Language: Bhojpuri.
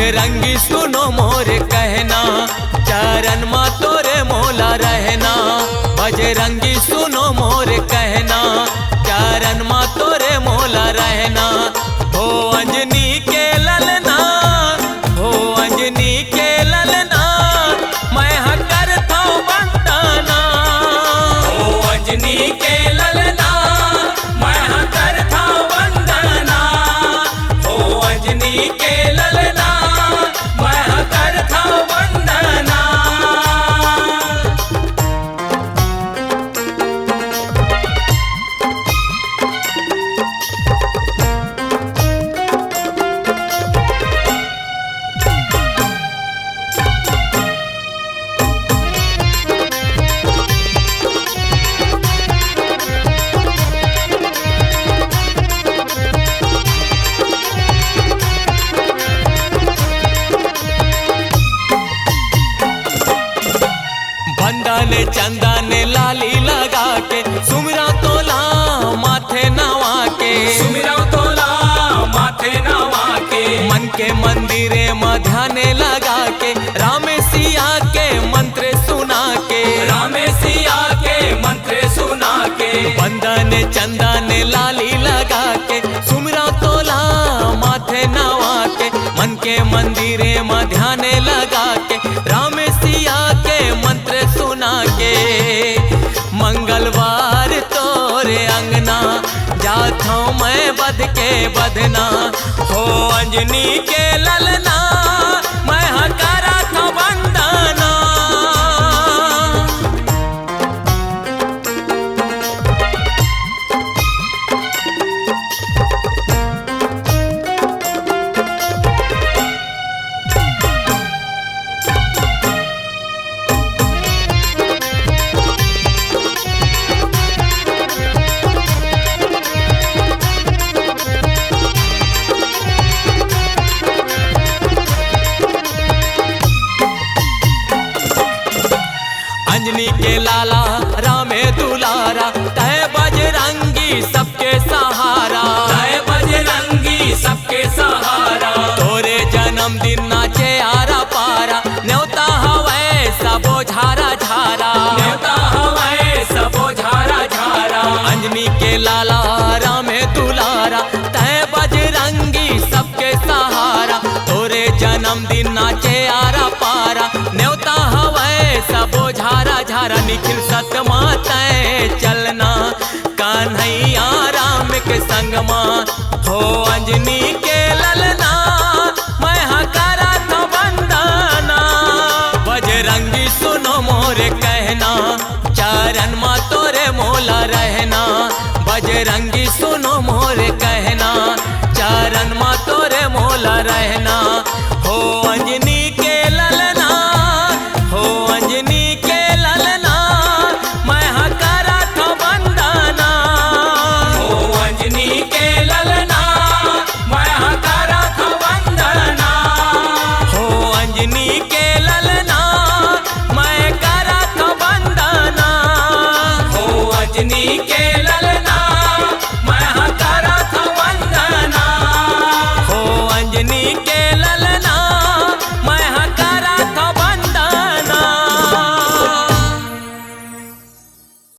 बजरंगी सुनो मोर कहना, चरण माँ तोरे मोला रहना। बजरंगी सुनो मोर कहना, चरण माँ तोरे मोला रहना। हो अंजनी के ललना, हो अंजनी के ललना, मैं करता हूँ वंदना। हो अंजनी के ललना, मैं करता हूँ वंदना। हो अंजनी के ललना, मैं करता हूँ वंदना। बंदन चंदन लाली लगा के, सुमिरा तोला माथे नवा के। सुमिरा तोला माथे नवा के, मन के मंदिरे में ध्यान लगा के, राम सिया के मंत्र सुना के। राम सिया के मंत्र सुना के। बंदन चंदन लाली लगा के, सुमिरा तोला माथे नवा के। मन के मंदिरे में ध्यान लगा के, राम सिया के मंत्र सुना के। मंगलवार तोरे अंगना, जाता हूँ मैं बध के बधना। हो अंजनी के ललना, मैं करा था वंदना। अंजनी के लाला रामे दुलारा, तय बजरंगी सबके सहारा। जय बजरंगी सबके सहारा। तोरे जन्मदिन नाचे आरा पारा, न्योता हवै सबो झारा झारा। न्योता हवै सबो झारा झारा। अंजनी के लाला रामे दुलारा, तय बजरंगी सबके सहारा। तोरे जन्मदिन नाचे आरा पारा, न्योता हवै सबो झारा झारा। निखिल सतमा तय चलना, कान्हैया राम के संगमा। हो अंजनी के ललना, मैं करा था वंदना। बजरंगी सुनो मोर कहना, चरण माँ तोरे मोला रहना। बजरंगी सुनो मोर कहना, चरण माँ तोरे मोला रहना।